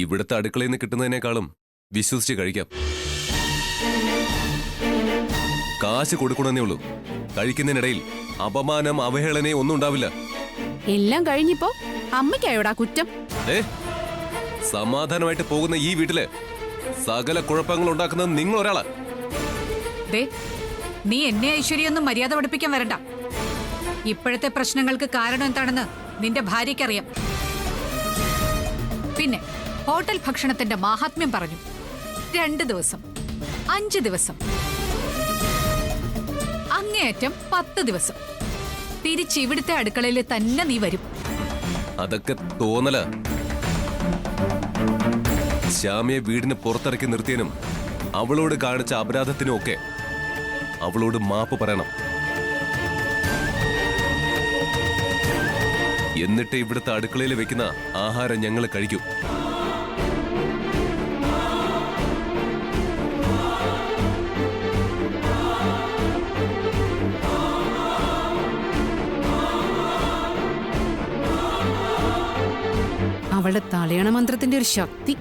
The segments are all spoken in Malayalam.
ഇവിടുത്തെ അടുക്കളയിൽ നിന്ന് കിട്ടുന്നതിനേക്കാളും വിശ്വസിച്ച് കഴിക്കാം. കാശ് കൊടുക്കണമെന്നേ ഉള്ളൂ. കഴിക്കുന്നതിനിടയിൽ അപമാനം അവഹേളനയും ഒന്നും ഉണ്ടാവില്ല. എല്ലാം കഴിഞ്ഞിപ്പോ അമ്മയ്ക്കായോടാ കുറ്റം? സമാധാനമായിട്ട് പോകുന്ന ഈ വീട്ടില് സകല കുഴപ്പങ്ങൾ ഉണ്ടാക്കുന്നത് നിങ്ങൾ ഒരാളാ. നീ എന്നെ ഐശ്വര്യൊന്നും മര്യാദ പഠിപ്പിക്കാൻ വരണ്ട. ഇപ്പോഴത്തെ പ്രശ്നങ്ങൾക്ക് കാരണം എന്താണെന്ന് നിന്റെ ഭാര്യയ്ക്കറിയാം. പിന്നെ ഹോട്ടൽ ഭക്ഷണത്തിന്റെ മാഹാത്മ്യം പറഞ്ഞു. 2 ദിവസം, 5 ദിവസം, അങ്ങേയറ്റം 10 ദിവസം തിരിച്ച് ഇവിടുത്തെ അടുക്കളയിൽ തന്നെ നീ വരും. അതൊക്കെ തോന്നല. ശ്യാമയെ വീടിന് പുറത്തിറക്കി നിർത്തിയതിനും അവളോട് കാണിച്ച അപരാധത്തിനും ഒക്കെ അവളോട് മാപ്പ് പറയണം. എന്നിട്ട് ഇവിടുത്തെ അടുക്കളയിൽ വെക്കുന്ന ആഹാരം ഞങ്ങൾ കഴിക്കും. അവളുടെ തലയണ മന്ത്രത്തിന്റെ ഒരു ശക്തി.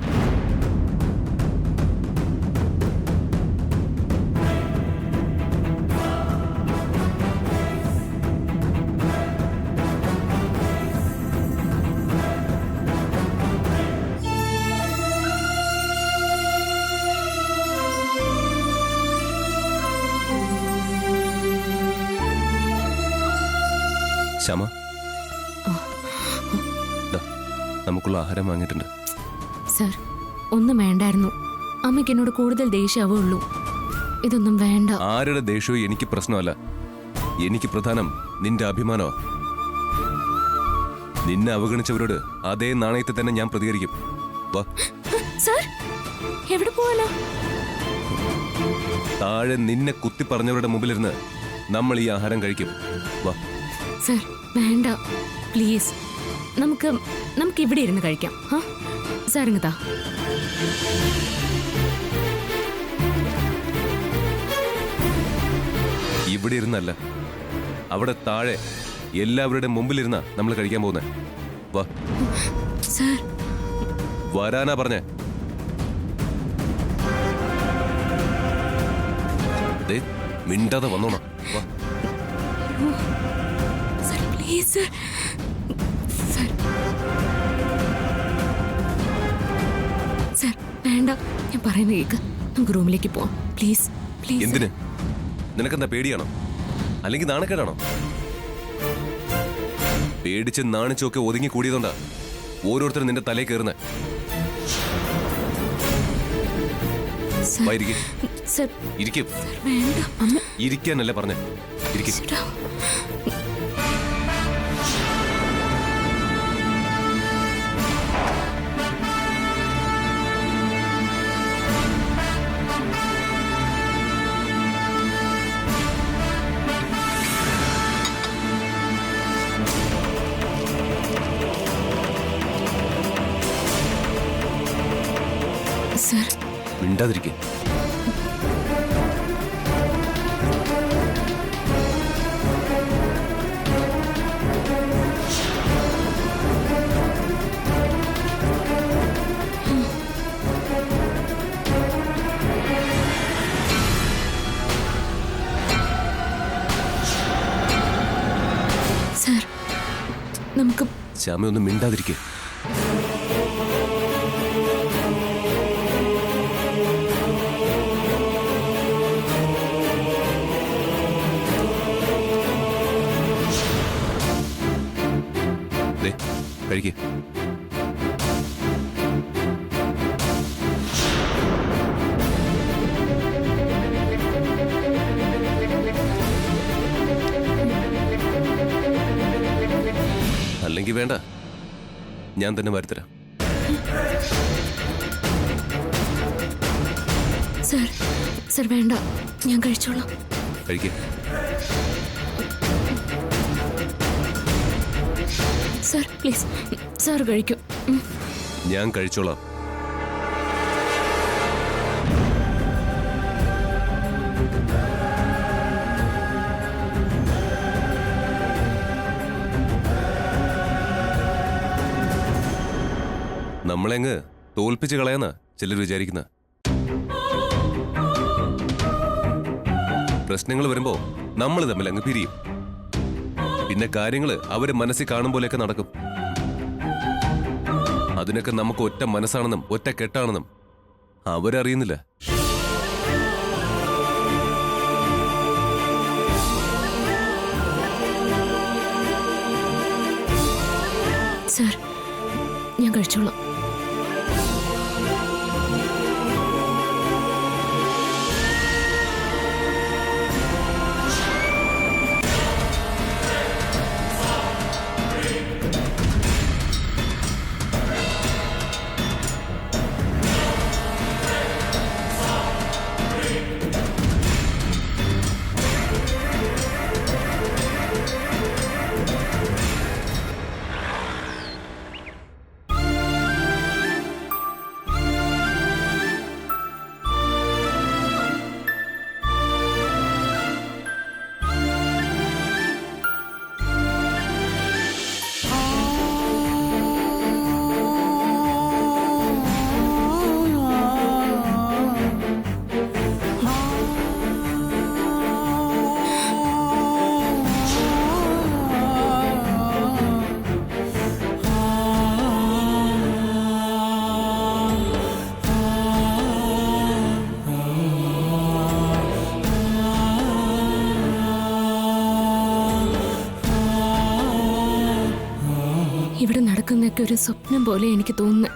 ശ്യാമ, നമുക്കുള്ള ആഹാരം വാങ്ങിയിട്ടുണ്ട്. സർ, ഒന്നും വേണ്ടായിരുന്നു. അമ്മയ്ക്ക് എന്നോട് കൂടുതൽ ദേഷ്യാവേ ഉള്ളൂ. ഇതൊന്നും വേണ്ട. ആരുടെ ദേഷ്യവും എനിക്ക് പ്രശ്നമല്ല. എനിക്ക് പ്രധാനം നിന്റെ അഭിമാനോ. നിന്നെ അവഗണിച്ചവരോട് അതേ നാണയത്തെ തന്നെ ഞാൻ പ്രതികരിക്കും. വാ. സർ, എവിടെ പോവാനാ? താഴെ നിന്നെ കുത്തി പറഞ്ഞവരുടെ മുമ്പിലിരുന്ന് നമ്മൾ ഈ ആഹാരം കഴിക്കും. വാ. സർ, വേണ്ട, പ്ലീസ്. നമുക്ക് ഇവിടെ ഇരുന്ന് കഴിക്കാം. സാർ ഇങ്ങത്താ. ഇവിടെ ഇരുന്നല്ല, അവിടെ താഴെ എല്ലാവരുടെ മുമ്പിലിരുന്ന നമ്മൾ കഴിക്കാൻ പോകുന്നേ. വാ. സർ, വരാനാ പറഞ്ഞേ. മിണ്ടാതെ വന്നോണം. വാ. Sir, please sir. സർ, വേണ്ട, ഞാൻ പറയുന്നത് കേൾക്ക്. നമുക്ക് റൂമിലേക്ക് പോവാം. Please please. എന്തിന്? നിനക്കെന്താ പേടിയാണോ? അല്ലെങ്കിൽ നാണക്കേടാണോ? പേടിച്ച് നാണിച്ചൊക്കെ ഒതുങ്ങി കൂടിയതുകൊണ്ടാ ഓരോരുത്തരും നിന്റെ തലയിൽ കയറുന്നത്. ഇരിക്കാനല്ലേ പറഞ്ഞേ. ഇരിക്കും. സർ, മിണ്ടാതിരിക്കേ. സർ, നമുക്ക് ശ്യാമ ഒന്നും മിണ്ടാതിരിക്കേ. കഴിക്കേ. അല്ലെങ്കിൽ വേണ്ട, ഞാൻ തന്നെ വരുത്തരാം. സർ, സർ വേണ്ട, ഞാൻ കഴിച്ചോളാം. കഴിക്കേ. സർ, പ്ലീസ്, സാർ കഴിക്കും. ഞാൻ കഴിച്ചോളാം. നമ്മളെങ്ങ് തോൽപ്പിച്ച് കളയാന്ന ചിലർ വിചാരിക്കുന്നത്. പ്രശ്നങ്ങൾ വരുമ്പോ നമ്മൾ തമ്മിൽ അങ്ങ് പിരിയും. പിന്നെ കാര്യങ്ങള് അവര് മനസ്സിൽ കാണും പോലെയൊക്കെ നടക്കും. അതിനൊക്കെ നമുക്ക് ഒറ്റ മനസ്സാണെന്നും ഒറ്റ കെട്ടാണെന്നും അവരറിയുന്നില്ല. സർ, ഞാൻ കഴിച്ചോളാം. ഇവിടെ നടക്കുന്നൊക്കെ ഒരു സ്വപ്നം പോലെ എനിക്ക് തോന്നുന്നു.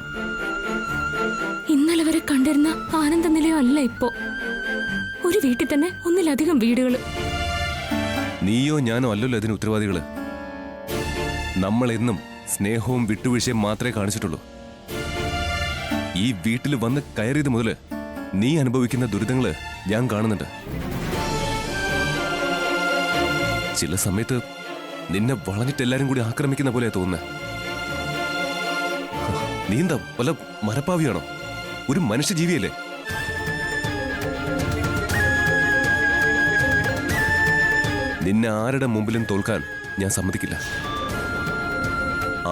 ഇന്നലെ വരെ കണ്ടിരുന്ന ആനന്ദ നിലയം അല്ല ഇപ്പോ. ഒരു വീട്ടിൽ തന്നെ ഒന്നിലധികം വീടുകൾ. നീയോ ഞാനോ അല്ലല്ലോ അതിന് ഉത്തരവാദികള്. നമ്മൾ എന്നും സ്നേഹവും വിട്ടുവീഴ്ചയും മാത്രമേ കാണിച്ചിട്ടുള്ളൂ. ഈ വീട്ടിൽ വന്ന് കയറിയത് മുതല് നീ അനുഭവിക്കുന്ന ദുരിതങ്ങള് ഞാൻ കാണുന്നുണ്ട്. ചില സമയത്ത് നിന്നെ വളഞ്ഞിട്ട് എല്ലാരും കൂടി ആക്രമിക്കുന്ന പോലെ തോന്നുന്നത്. നീ എന്താ വല്ല മരപ്പാവിയാണോ? ഒരു മനുഷ്യജീവിയല്ലേ? നിന്നെ ആരുടെ മുമ്പിലും തോൽക്കാൻ ഞാൻ സമ്മതിക്കില്ല.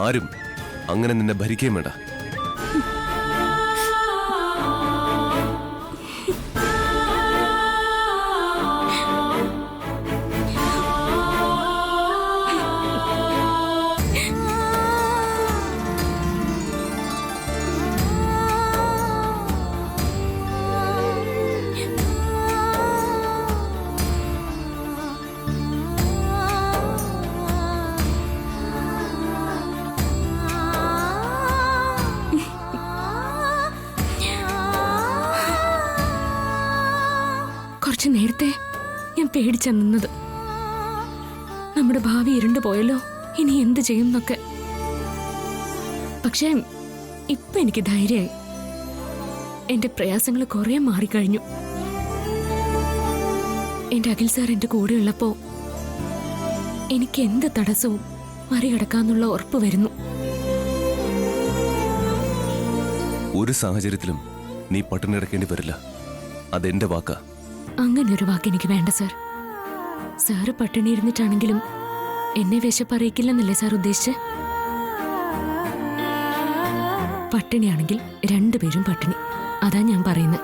ആരും അങ്ങനെ നിന്നെ ഭരിക്കുകയും വേണ്ട. കുറച്ചു നേരത്തെ ഞാൻ പേടിച്ച നിന്നത്. നമ്മുടെ ഭാവി ഇരുണ്ടു പോയല്ലോ, ഇനി എന്ത് ചെയ്യും എന്നൊക്കെ. പക്ഷേ ഇപ്പൊ എനിക്ക് ധൈര്യമായി. എന്റെ പ്രയാസങ്ങൾ കുറെ മാറിക്കഴിഞ്ഞു. എന്റെ അഖിൽ സാർ എന്റെ കൂടെ ഉള്ളപ്പോ എനിക്ക് എന്ത് തടസ്സവും മറികടക്കാന്നുള്ള ഉറപ്പ് വരുന്നു. ഒരു സാഹചര്യത്തിലും നീ പട്ടിണി കിടക്കേണ്ടി വരില്ല. അതെന്റെ വാക്കാ. അങ്ങനെ ഒരു വാക്ക് എനിക്ക് വേണ്ട സാർ. സാറ് പട്ടിണി ഇരുന്നിട്ടാണെങ്കിലും എന്നെ വിശപ്പറിയിക്കില്ലെന്നല്ലേ സാർ ഉദ്ദേശിച്ച്? പട്ടിണിയാണെങ്കിൽ രണ്ടുപേരും പട്ടിണി. അതാ ഞാൻ പറയുന്നത്.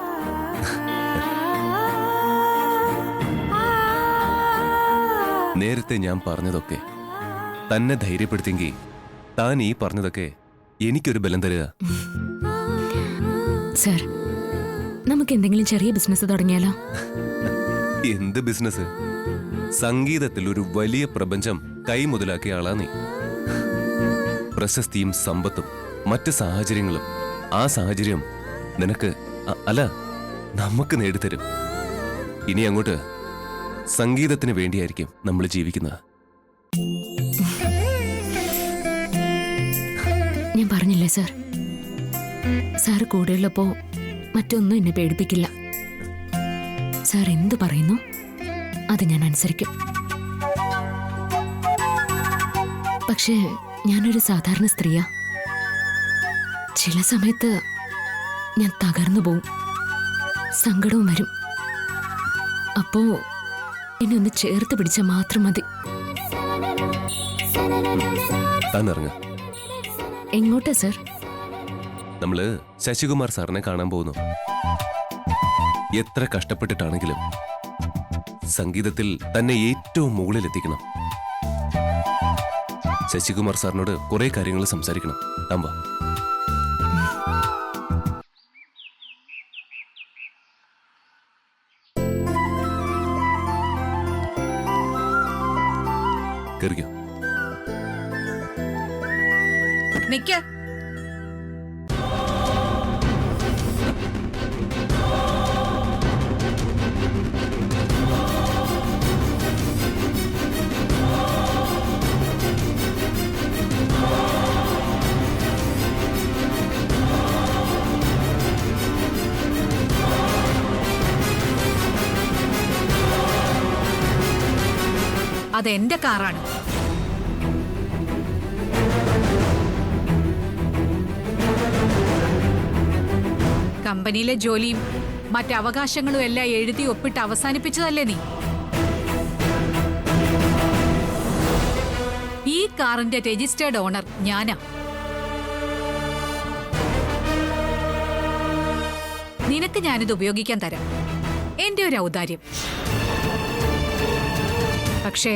നേരത്തെ ഞാൻ പറഞ്ഞതൊക്കെ തന്നെ ധൈര്യപ്പെടുത്തിയെങ്കിൽ താൻ ഈ പറഞ്ഞതൊക്കെ എനിക്കൊരു ബലം തരിക. സാർ, നമുക്ക് എന്തെങ്കിലും ചെറിയ ബിസിനസ് തുടങ്ങിയാലോ? എന്ത് ബിസിനസ്? സംഗീതത്തിൽ ഒരു വലിയ പ്രപഞ്ചം കൈമുതലാക്കിയ ആളാ നീ. പ്രശസ്തിയും സമ്പത്തും മറ്റ് സാഹചര്യങ്ങളും ആ സാഹചര്യം നിനക്ക് അല്ല നമുക്ക് നേടിത്തരും. ഇനി അങ്ങോട്ട് സംഗീതത്തിന് വേണ്ടിയായിരിക്കും നമ്മൾ ജീവിക്കുന്നത്. ഞാൻ പറഞ്ഞില്ലേ സാർ, സാറ് കൂടെയുള്ളപ്പോ മറ്റൊന്നും എന്നെ പേടിപ്പിക്കില്ല. സാർ എന്തു പറയുന്നു അത് ഞാൻ അനുസരിക്കും. പക്ഷേ ഞാനൊരു സാധാരണ സ്ത്രീയാ. ചില സമയത്ത് ഞാൻ തകർന്നു പോവും, സങ്കടവും വരും. അപ്പോ എന്നെ ഒന്ന് ചേർത്ത് പിടിച്ചാൽ മാത്രം മതി. താൻ ഇറങ്ങ. എങ്ങോട്ടാ സാർ? നമ്മള് ശശികുമാർ സാറിനെ കാണാൻ പോകുന്നു. എത്ര കഷ്ടപ്പെട്ടിട്ടാണെങ്കിലും സംഗീതത്തിൽ തന്നെ ഏറ്റവും മുകളിലെത്തിക്കണം. ശശികുമാർ സാറിനോട് കുറെ കാര്യങ്ങൾ സംസാരിക്കണം. താൻ വാ. കേറിക്കോ. നിക്ക്. അതെന്റെ കാറാണ്. കമ്പനിയിലെ ജോലിയും മറ്റവകാശങ്ങളും എല്ലാം എഴുതി ഒപ്പിട്ട് അവസാനിപ്പിച്ചതല്ലേ നീ? ഈ കാറിന്റെ രജിസ്റ്റേർഡ് ഓണർ ഞാനാ. നിനക്ക് ഞാനിത് ഉപയോഗിക്കാൻ തരാം, എന്റെ ഒരു ഔദാര്യം. പക്ഷേ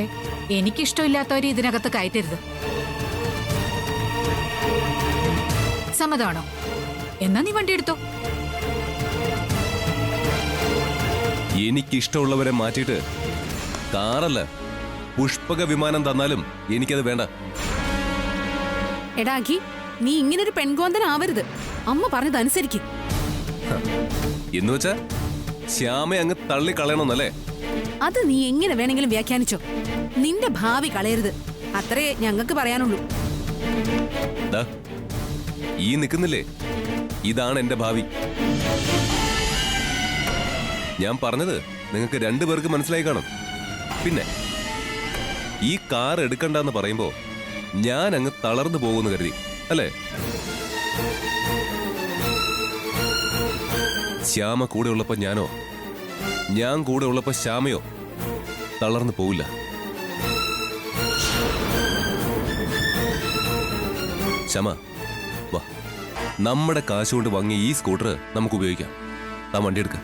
എനിക്കിഷ്ടമില്ലാത്തവരെ ഇതിനകത്ത് കയറ്റരുത്. സമ്മതമാണോ? എന്നാ നീ വണ്ടി എടുത്തോ. എനിക്കിഷ്ടമുള്ളവരെ മാറ്റിയിട്ട് കാറല്ല പുഷ്പക വിമാനം തന്നാലും എനിക്കത് വേണ്ട. എടാക്കി, നീ ഇങ്ങനൊരു പെൺകോന്തനാവരുത്. അമ്മ പറഞ്ഞതനുസരിക്ക്. എന്ന് വെച്ചാ ശ്യാമയെ അങ്ങ് തള്ളിക്കളയണമെന്നല്ലേ? അത് നീ എങ്ങനെ വേണമെങ്കിലും വ്യാഖ്യാനിച്ചോ. നിന്റെ ഭാവി കളയരുത്, അത്രേ ഞങ്ങൾക്ക് പറയാനുള്ളൂ. ദാ, ഈ നിൽക്കുന്നില്ലേ, ഇതാണ് എന്റെ ഭാവി. ഞാൻ പറഞ്ഞത് നിങ്ങൾക്ക് രണ്ടുപേർക്ക് മനസ്സിലായി കാണും. പിന്നെ ഈ കാർ എടുക്കണ്ടെന്ന് പറയുമ്പോ ഞാൻ അങ്ങ് തളർന്നു പോകുന്നു കരുതി അല്ലേ? ശ്യാമ കൂടെ ഉള്ളപ്പോ ഞാനോ, ഞാൻ കൂടെ ഉള്ളപ്പോ ശ്യാമയോ തളർന്നു പോവില്ല. ശ്യാമ വാ, നമ്മുടെ കാശുകൊണ്ട് വാങ്ങിയ ഈ സ്കൂട്ടർ നമുക്ക് ഉപയോഗിക്കാം. താൻ വണ്ടി എടുക്ക.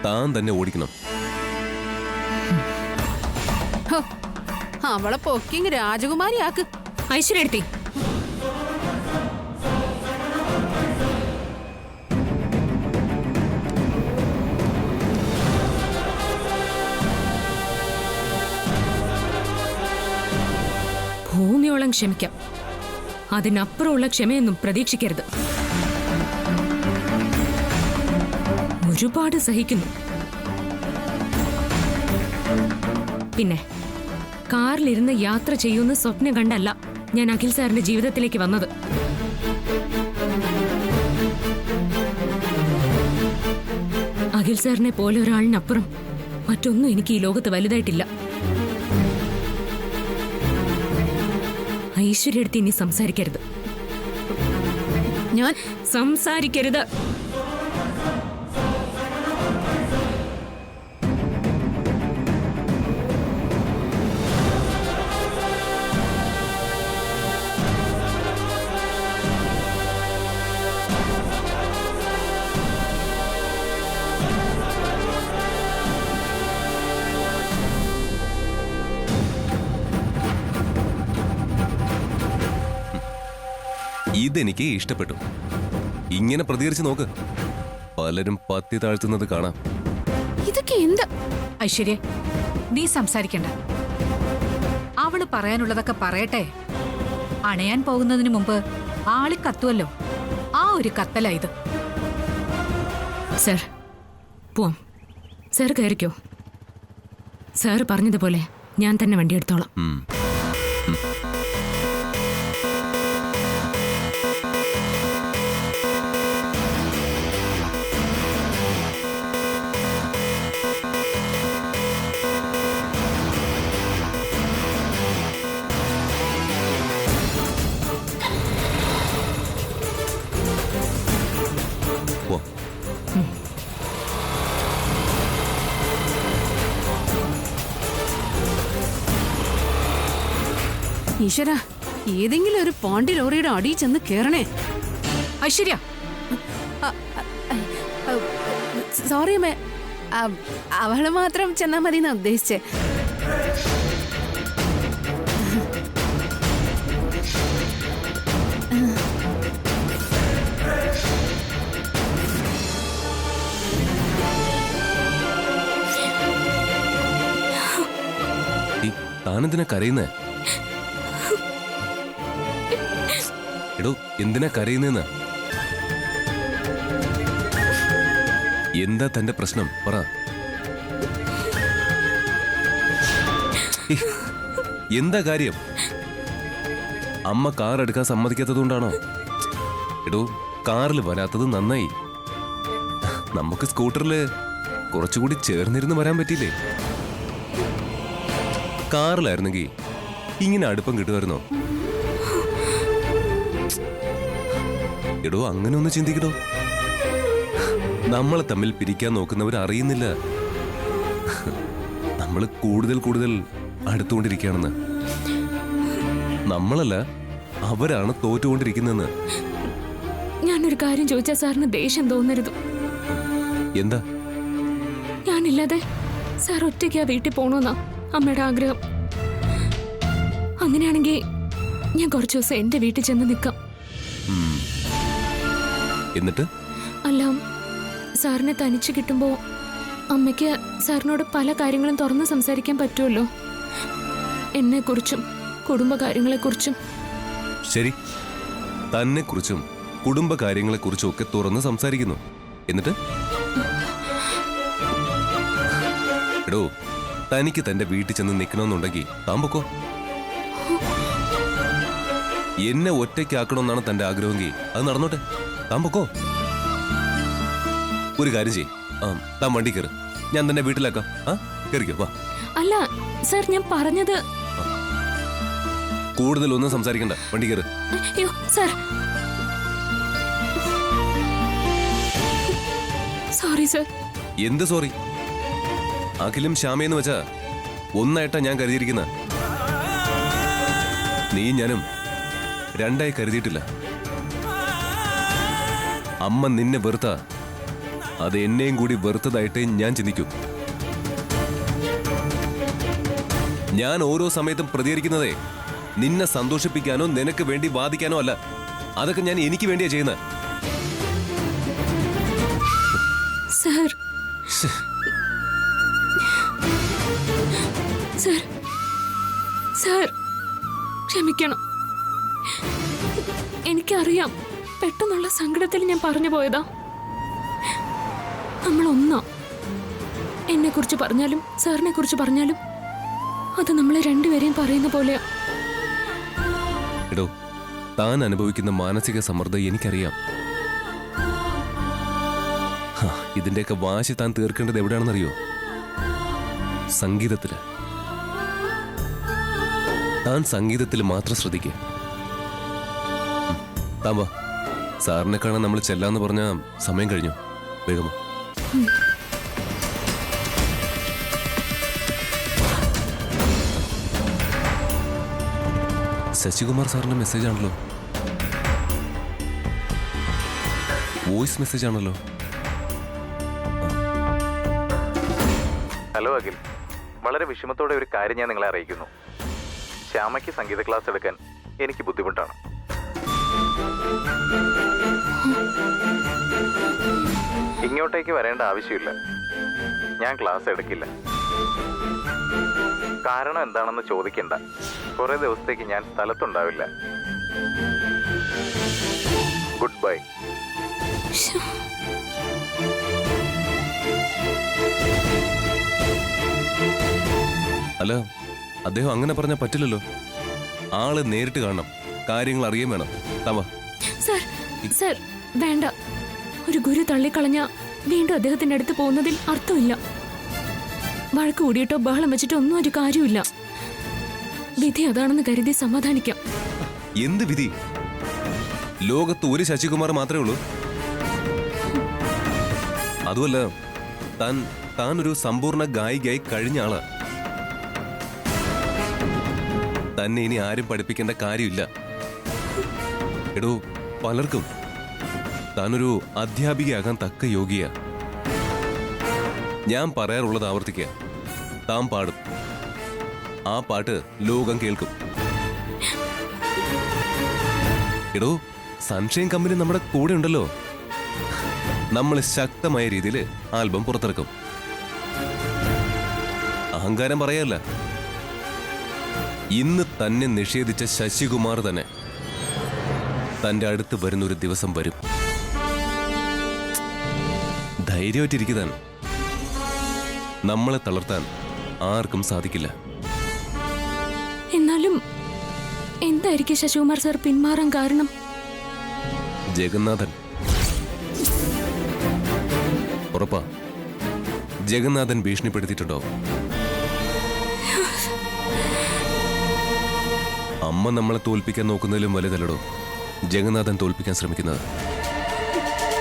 താൻ തന്നെ ഓടിക്കണം. ഹോ, അവളെ പൊക്കിങ് രാജകുമാരിയാക്ക്. ഐശ്വര്യ എടുത്തി. ഭൂമിയോളം ക്ഷമിക്കാം, അതിനപ്പുറമുള്ള ക്ഷമയൊന്നും പ്രതീക്ഷിക്കരുത്. ഒരുപാട് സഹിക്കുന്നു. പിന്നെ കാറിലിരുന്ന് യാത്ര ചെയ്യുന്ന സ്വപ്നം കണ്ടല്ല ഞാൻ അഖിൽ സാറിന്റെ ജീവിതത്തിലേക്ക് വന്നത്. അഖിൽ സാറിനെ പോലെ ഒരാളിനപ്പുറം മറ്റൊന്നും എനിക്ക് ഈ ലോകത്ത് വലുതായിട്ടില്ല. ഐശ്വര്യ അടുത്ത് ഇനി സംസാരിക്കരുത്. ഞാൻ സംസാരിക്കരുത്. ഇതെനിക്ക് ഇഷ്ടപ്പെട്ടു. ഇങ്ങനെ പ്രതികരിച്ച് നോക്ക്, പലരും പത്തി താഴ്ത്തുന്നത് കാണാം. ഇതൊക്കെ എന്താ? ഐശ്വര്യ, നീ സംസാരിക്കണ്ട. അവള് പറയാനുള്ളതൊക്കെ പറയട്ടെ. അണയാൻ പോകുന്നതിന് മുമ്പ് ആളി കത്തുവല്ലോ, ആ ഒരു കത്തല ഇത്. സർ പോവാം. സാർ കയറിക്കോ. സാർ പറഞ്ഞതുപോലെ ഞാൻ തന്നെ വണ്ടി എടുത്തോളാം. ഈശ്വര, ഏതെങ്കിലും ഒരു പോണ്ടി ലോറിയുടെ അടിയിൽ ചെന്ന് കേറണേ. ഐശ്വര്യ, സോറി അമ്മേ, അവള് മാത്രം ചെന്നാ മതി എന്നാ ഉദ്ദേശിച്ചേ. താനെന്തിനാ കരയുന്നേ? എടോ, എന്തിനാ കരയുന്നേന്ന്? എന്താ തന്റെ പ്രശ്നം പറ. എന്താ കാര്യം? അമ്മ കാർ എടുക്കാൻ സമ്മതിക്കാത്തതുകൊണ്ടാണോ? എടോ, കാറിൽ വരാത്തത് നന്നായി. നമുക്ക് സ്കൂട്ടറില് കുറച്ചുകൂടി ചേർന്നിരുന്ന് വരാൻ പറ്റിയില്ലേ? കാറിലായിരുന്നെങ്കിൽ ഇങ്ങനെ അടുപ്പം കിട്ടുമായിരുന്നോ? എടോ, അങ്ങനെ ഒന്ന് ചിന്തിക്കടോ. നമ്മളെ തമ്മിൽ പിരിക്കാൻ നോക്കുന്നവർ അറിയുന്നില്ല നമ്മൾ കൂടുതൽ കൂടുതൽ അടുത്തുകൊണ്ടിരിക്കുകയാണെന്ന്. നമ്മളല്ല, അവരാണ് തോറ്റുകൊണ്ടിരിക്കുന്നതെന്ന്. ഞാനൊരു കാര്യം ചോദിച്ചാൽ സാറിന് ദേഷ്യം തോന്നരുത്. എന്താ? ഞാനില്ലാതെ സാർ ഒറ്റയ്ക്ക് ആ വീട്ടിൽ പോകണമെന്നാ അമ്മയുടെ ആഗ്രഹം. അങ്ങനെയാണെങ്കിൽ ഞാൻ കുറച്ചു ദിവസം എന്റെ വീട്ടിൽ ചെന്ന് നിൽക്കാം. എന്നിട്ട്? അല്ല, സാറിനെ തനിച്ച് കിട്ടുമ്പോ അമ്മയ്ക്ക് സാറിനോട് പല കാര്യങ്ങളും തുറന്ന് സംസാരിക്കാൻ പറ്റുമല്ലോ. എന്നെക്കുറിച്ചും കുടുംബകാര്യങ്ങളെക്കുറിച്ചും. ശരി, തന്നെ കുറിച്ചും കുടുംബകാര്യങ്ങളെക്കുറിച്ചും ഒക്കെ തുറന്ന് സംസാരിക്കുന്നു. എന്നിട്ട്? എടോ, തനിക്ക് തന്റെ വീട്ടിൽ ചെന്ന് നിൽക്കണമെന്നുണ്ടെങ്കിൽ താൻ പൊക്കോ. എന്നെ ഒറ്റയ്ക്കാക്കണമെന്നാണ് തന്റെ ആഗ്രഹമെങ്കിൽ അത് നടന്നോട്ടെ, താൻ പൊക്കോ. ഒരു കാര്യം ചെയ്യ്, താൻ വണ്ടി കയറ്, ഞാൻ തന്നെ വീട്ടിലാക്കാം. കയറിക്കോ, വാ. അല്ല സാർ, ഞാൻ പറഞ്ഞത്. കൂടുതലൊന്നും സംസാരിക്കണ്ട, വണ്ടി കയറ്. അയ്യോ സാർ, സോറി സാർ. എന്ത് സോറി? അഖിലും ശ്യാമയെന്ന് വെച്ചാ ഒന്നായിട്ടാ ഞാൻ കരുതിയിരിക്കുന്ന. നീ ഞാനും രണ്ടായി കരുതിയിട്ടില്ല. അമ്മ നിന്നെ വെറുത്ത അത് എന്നെയും കൂടി വെറുത്തതായിട്ടേ ഞാൻ ചിന്തിക്കൂ. ഞാൻ ഓരോ സമയത്തും പ്രതികരിക്കുന്നതേ നിന്നെ സന്തോഷിപ്പിക്കാനോ നിനക്ക് വേണ്ടി വാദിക്കാനോ അല്ല. അതൊക്കെ ഞാൻ എനിക്ക് വേണ്ടിയാ ചെയ്യുന്നത്. സാർ, സാർ, സാർ, ക്ഷമിക്കണം. എനിക്കറിയാം, പെട്ടെന്നുള്ള സങ്കടത്തിൽ ഞാൻ പറഞ്ഞു പോയതാ. നമ്മളൊന്നാ. എന്നെ കുറിച്ച് പറഞ്ഞാലും സാറിനെ കുറിച്ച് പറഞ്ഞാലും അത് നമ്മളെ രണ്ടുപേരെയും പറയുന്ന പോലെയാ. എടോ, താൻ അനുഭവിക്കുന്ന മാനസിക സമ്മർദ്ദം എനിക്കറിയാം. ഇതിന്റെയൊക്കെ വാശി താൻ തീർക്കേണ്ടത് എവിടെയാണെന്നറിയോ? സംഗീതത്തില്. താൻ സംഗീതത്തിൽ മാത്രം ശ്രദ്ധിക്കുക. താൻ വാ, സാറിനെ കാണാൻ നമ്മൾ ചെല്ലാന്ന് പറഞ്ഞ സമയം കഴിഞ്ഞു. വേഗമോ. ശശികുമാർ സാറിന്റെ മെസ്സേജ് ആണല്ലോ. വോയിസ് മെസ്സേജ് ആണല്ലോ. ഹലോ അഖിൽ, വളരെ വിഷമത്തോടെ ഒരു കാര്യം ഞാൻ നിങ്ങളെ അറിയിക്കുന്നു. ശ്യാമയ്ക്ക് സംഗീത ക്ലാസ് എടുക്കാൻ എനിക്ക് ബുദ്ധിമുട്ടാണ്. ഇങ്ങോട്ടേക്ക് വരേണ്ട ആവശ്യമില്ല. ഞാൻ ക്ലാസ് എടുക്കില്ല. കാരണം എന്താണെന്ന് ചോദിക്കണ്ട. കുറെ ദിവസത്തേക്ക് ഞാൻ സ്ഥലത്തുണ്ടാവില്ല. Good bye. അല്ല, അദ്ദേഹം അങ്ങനെ പറഞ്ഞാൽ പറ്റില്ലല്ലോ. ആള് നേരിട്ട് കാണണം, കാര്യങ്ങൾ അറിയാൻ വേണം. താവാ. സാർ, സാർ, വേണ്ട. ഒരു ഗുരു തള്ളിക്കളഞ്ഞ വീണ്ടും അദ്ദേഹത്തിന്റെ അടുത്ത് പോകുന്നതിൽ അർത്ഥമില്ല. വഴക്ക് കൂടിയിട്ടോ ബഹളം വെച്ചിട്ടോ ഒന്നും ഒരു കാര്യമില്ല. വിധി അതാണെന്ന് കരുതി സമാധാനിക്കാം. എന്ത് വിധി? ലോകത്ത് ഒരു ശശികുമാർ മാത്രമേ ഉള്ളൂ. അതുമല്ല, താൻ ഒരു സമ്പൂർണ്ണ ഗായികയായി കഴിഞ്ഞ ആളാ. തന്നെ ഇനി ആരും പഠിപ്പിക്കേണ്ട കാര്യമില്ല. എടോ പലർക്കും താനൊരു അധ്യാപികയാകാൻ തക്ക യോഗ്യ. ഞാൻ പറയാറുള്ളത് ആവർത്തിക്കുക, താൻ പാടും, ആ പാട്ട് ലോകം കേൾക്കും. എടോ സൺഷൈൻ കമ്പനി നമ്മുടെ കൂടെ ഉണ്ടല്ലോ. നമ്മൾ ശക്തമായ രീതിയിൽ ആൽബം പുറത്തിറക്കും. അഹങ്കാരം പറയല്ല, ഇന്ന് തന്നെ നിഷേധിച്ച ശശികുമാർ തന്നെ തന്റെ അടുത്ത് വരുന്നൊരു ദിവസം വരും. ധൈര്യമായിട്ടിരിക്കാൻ. നമ്മളെ തളർത്താൻ ആർക്കും സാധിക്കില്ല. എന്നാലും എന്തായിരിക്കും ശശികുമാർ സാർ പിന്മാറാൻ കാരണം? ജഗന്നാഥൻ. ഉറപ്പാ, ജഗന്നാഥൻ ഭീഷണിപ്പെടുത്തിയിട്ടുണ്ടോ? അമ്മ നമ്മളെ തോൽപ്പിക്കാൻ നോക്കുന്നതിലും വലുതല്ലടോ ജഗന്നാഥൻ തോൽപ്പിക്കാൻ ശ്രമിക്കുന്നത്.